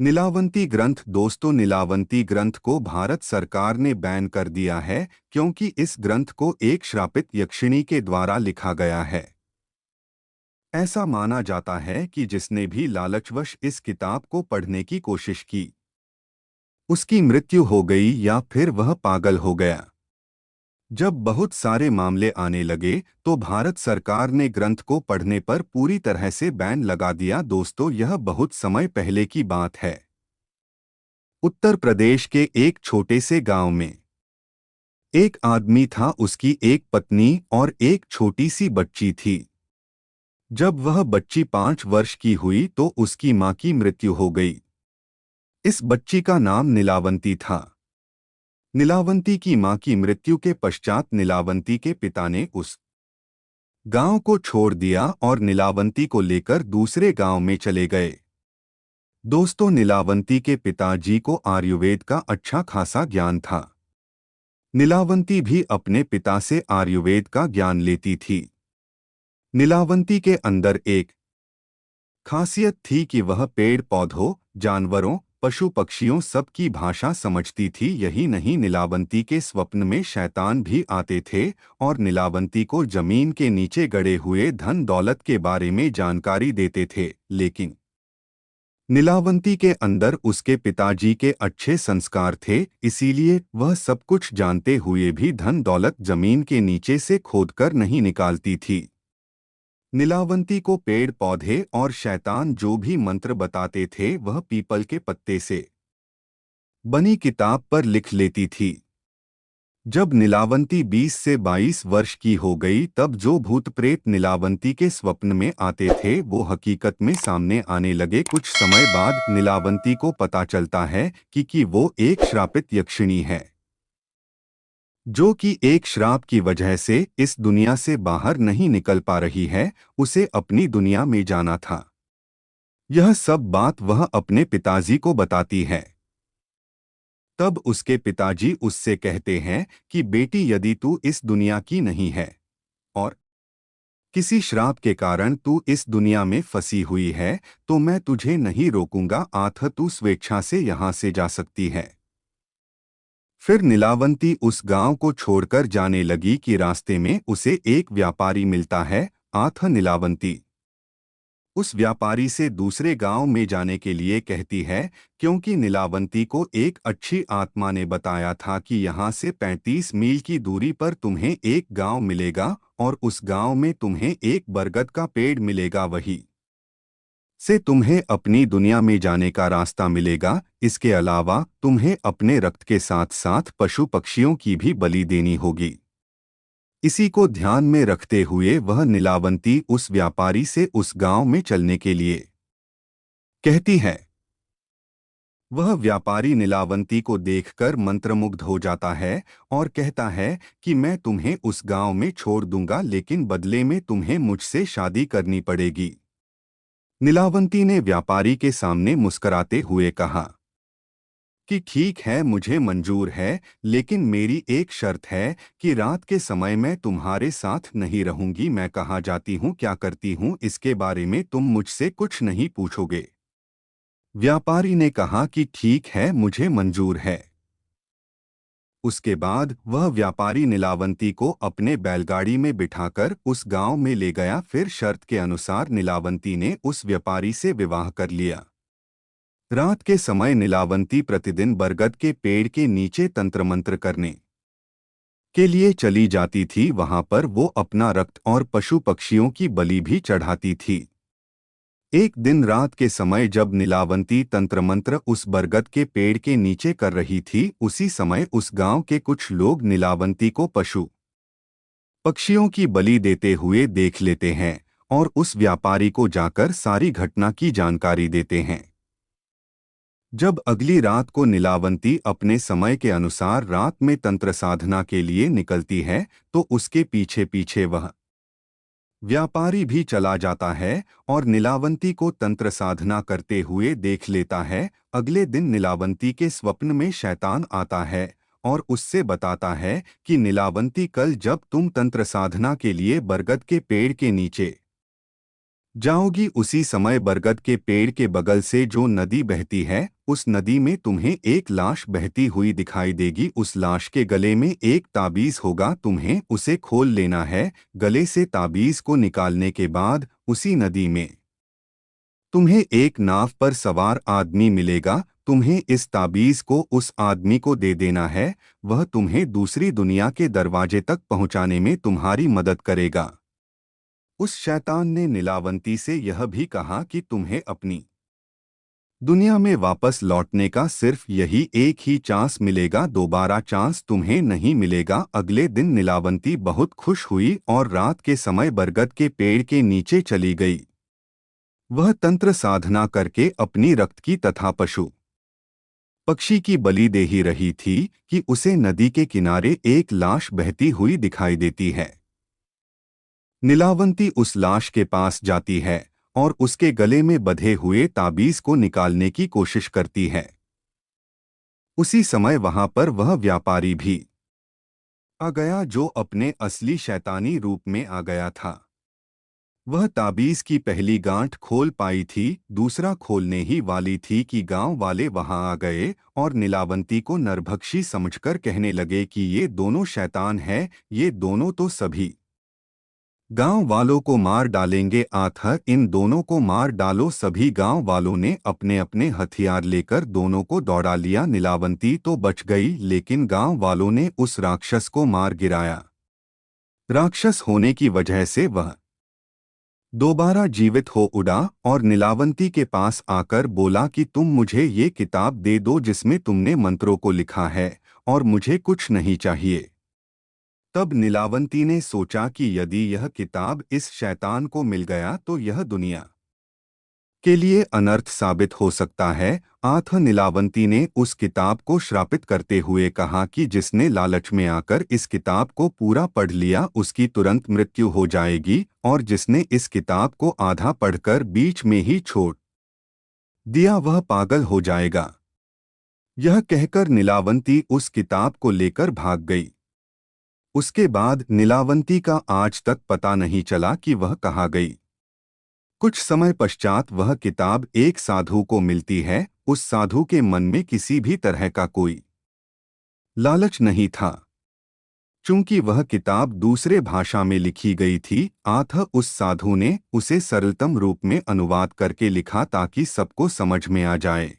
नीलावंती ग्रंथ। दोस्तों, नीलावंती ग्रंथ को भारत सरकार ने बैन कर दिया है क्योंकि इस ग्रंथ को एक श्रापित यक्षिणी के द्वारा लिखा गया है। ऐसा माना जाता है कि जिसने भी लालचवश इस किताब को पढ़ने की कोशिश की, उसकी मृत्यु हो गई या फिर वह पागल हो गया। जब बहुत सारे मामले आने लगे तो भारत सरकार ने ग्रंथ को पढ़ने पर पूरी तरह से बैन लगा दिया। दोस्तों, यह बहुत समय पहले की बात है। उत्तर प्रदेश के एक छोटे से गांव में एक आदमी था। उसकी एक पत्नी और एक छोटी सी बच्ची थी। जब वह बच्ची 5 वर्ष की हुई तो उसकी मां की मृत्यु हो गई। इस बच्ची का नाम नीलावंती था। नीलावंती की मां की मृत्यु के पश्चात नीलावंती के पिता ने उस गांव को छोड़ दिया और नीलावंती को लेकर दूसरे गांव में चले गए। दोस्तों, नीलावंती के पिताजी को आयुर्वेद का अच्छा खासा ज्ञान था। नीलावंती भी अपने पिता से आयुर्वेद का ज्ञान लेती थी। नीलावंती के अंदर एक खासियत थी कि वह पेड़ पौधों, जानवरों, पशु पक्षियों सब की भाषा समझती थी। यही नहीं, नीलावंती के स्वप्न में शैतान भी आते थे और नीलावंती को जमीन के नीचे गड़े हुए धन दौलत के बारे में जानकारी देते थे। लेकिन नीलावंती के अंदर उसके पिताजी के अच्छे संस्कार थे, इसीलिए वह सब कुछ जानते हुए भी धन दौलत जमीन के नीचे से खोदकर नहीं निकालती थी। नीलावंती को पेड़ पौधे और शैतान जो भी मंत्र बताते थे वह पीपल के पत्ते से बनी किताब पर लिख लेती थी। जब नीलावंती 20 से 22 वर्ष की हो गई तब जो भूत प्रेत नीलावंती के स्वप्न में आते थे वो हकीकत में सामने आने लगे। कुछ समय बाद नीलावंती को पता चलता है कि वो एक श्रापित यक्षिणी है, जो कि एक श्राप की वजह से इस दुनिया से बाहर नहीं निकल पा रही है। उसे अपनी दुनिया में जाना था। यह सब बात वह अपने पिताजी को बताती है। तब उसके पिताजी उससे कहते हैं कि बेटी, यदि तू इस दुनिया की नहीं है और किसी श्राप के कारण तू इस दुनिया में फंसी हुई है तो मैं तुझे नहीं रोकूंगा, आथ तू स्वेच्छा से यहाँ से जा सकती है। फिर नीलावंती उस गांव को छोड़कर जाने लगी कि रास्ते में उसे एक व्यापारी मिलता है। आथ नीलावंती उस व्यापारी से दूसरे गांव में जाने के लिए कहती है, क्योंकि नीलावंती को एक अच्छी आत्मा ने बताया था कि यहाँ से 35 मील की दूरी पर तुम्हें एक गांव मिलेगा और उस गांव में तुम्हें एक बरगद का पेड़ मिलेगा, वही से तुम्हें अपनी दुनिया में जाने का रास्ता मिलेगा। इसके अलावा तुम्हें अपने रक्त के साथ साथ पशु पक्षियों की भी बलि देनी होगी। इसी को ध्यान में रखते हुए वह नीलावंती उस व्यापारी से उस गांव में चलने के लिए कहती है। वह व्यापारी नीलावंती को देखकर मंत्रमुग्ध हो जाता है और कहता है कि मैं तुम्हें उस गांव में छोड़ दूंगा, लेकिन बदले में तुम्हें मुझसे शादी करनी पड़ेगी। नीलावंती ने व्यापारी के सामने मुस्कुराते हुए कहा कि ठीक है, मुझे मंजूर है, लेकिन मेरी एक शर्त है कि रात के समय मैं तुम्हारे साथ नहीं रहूंगी। मैं कहाँ जाती हूँ, क्या करती हूँ, इसके बारे में तुम मुझसे कुछ नहीं पूछोगे। व्यापारी ने कहा कि ठीक है, मुझे मंजूर है। उसके बाद वह व्यापारी नीलावंती को अपने बैलगाड़ी में बिठाकर उस गांव में ले गया। फिर शर्त के अनुसार नीलावंती ने उस व्यापारी से विवाह कर लिया। रात के समय नीलावंती प्रतिदिन बरगद के पेड़ के नीचे तंत्र मंत्र करने के लिए चली जाती थी। वहां पर वो अपना रक्त और पशु पक्षियों की बलि भी चढ़ाती थी। एक दिन रात के समय जब नीलावंती तंत्र मंत्र उस बरगद के पेड़ के नीचे कर रही थी, उसी समय उस गांव के कुछ लोग नीलावंती को पशु पक्षियों की बलि देते हुए देख लेते हैं और उस व्यापारी को जाकर सारी घटना की जानकारी देते हैं। जब अगली रात को नीलावंती अपने समय के अनुसार रात में तंत्र साधना के लिए निकलती है तो उसके पीछे पीछे वह व्यापारी भी चला जाता है और नीलावंती को तंत्र साधना करते हुए देख लेता है। अगले दिन नीलावंती के स्वप्न में शैतान आता है और उससे बताता है कि नीलावंती, कल जब तुम तंत्र साधना के लिए बरगद के पेड़ के नीचे जाओगी उसी समय बरगद के पेड़ के बगल से जो नदी बहती है, उस नदी में तुम्हें एक लाश बहती हुई दिखाई देगी। उस लाश के गले में एक ताबीज होगा, तुम्हें उसे खोल लेना है। गले से ताबीज को निकालने के बाद उसी नदी में तुम्हें एक नाव पर सवार आदमी मिलेगा। तुम्हें इस ताबीज को उस आदमी को दे देना है। वह तुम्हें दूसरी दुनिया के दरवाजे तक पहुंचाने में तुम्हारी मदद करेगा। उस शैतान ने नीलावंती से यह भी कहा कि तुम्हें अपनी दुनिया में वापस लौटने का सिर्फ यही एक ही चांस मिलेगा, दोबारा चांस तुम्हें नहीं मिलेगा। अगले दिन नीलावंती बहुत खुश हुई और रात के समय बरगद के पेड़ के नीचे चली गई। वह तंत्र साधना करके अपनी रक्त की तथा पशु पक्षी की बलि दे ही रही थी कि उसे नदी के किनारे एक लाश बहती हुई दिखाई देती है। नीलावंती उस लाश के पास जाती है और उसके गले में बंधे हुए ताबीज को निकालने की कोशिश करती है। उसी समय वहां पर वह व्यापारी भी आ गया जो अपने असली शैतानी रूप में आ गया था। वह ताबीज की पहली गांठ खोल पाई थी, दूसरा खोलने ही वाली थी कि गांव वाले वहां आ गए और नीलावंती को नरभक्षी समझकर कहने लगे कि ये दोनों शैतान हैं, ये दोनों तो सभी गांव वालों को मार डालेंगे। आथर इन दोनों को मार डालो। सभी गांव वालों ने अपने अपने हथियार लेकर दोनों को दौड़ा लिया। नीलावंती तो बच गई, लेकिन गांव वालों ने उस राक्षस को मार गिराया। राक्षस होने की वजह से वह दोबारा जीवित हो उड़ा और नीलावंती के पास आकर बोला कि तुम मुझे ये किताब दे दो जिसमें तुमने मंत्रों को लिखा है, और मुझे कुछ नहीं चाहिए। तब नीलावंती ने सोचा कि यदि यह किताब इस शैतान को मिल गया तो यह दुनिया के लिए अनर्थ साबित हो सकता है। आथ नीलावंती ने उस किताब को श्रापित करते हुए कहा कि जिसने लालच में आकर इस किताब को पूरा पढ़ लिया उसकी तुरंत मृत्यु हो जाएगी, और जिसने इस किताब को आधा पढ़कर बीच में ही छोड़ दिया वह पागल हो जाएगा। यह कहकर नीलावंती उस किताब को लेकर भाग गई। उसके बाद नीलावंती का आज तक पता नहीं चला कि वह कहाँ गई। कुछ समय पश्चात वह किताब एक साधु को मिलती है। उस साधु के मन में किसी भी तरह का कोई लालच नहीं था, चूंकि वह किताब दूसरे भाषा में लिखी गई थी। अतः उस साधु ने उसे सरलतम रूप में अनुवाद करके लिखा ताकि सबको समझ में आ जाए।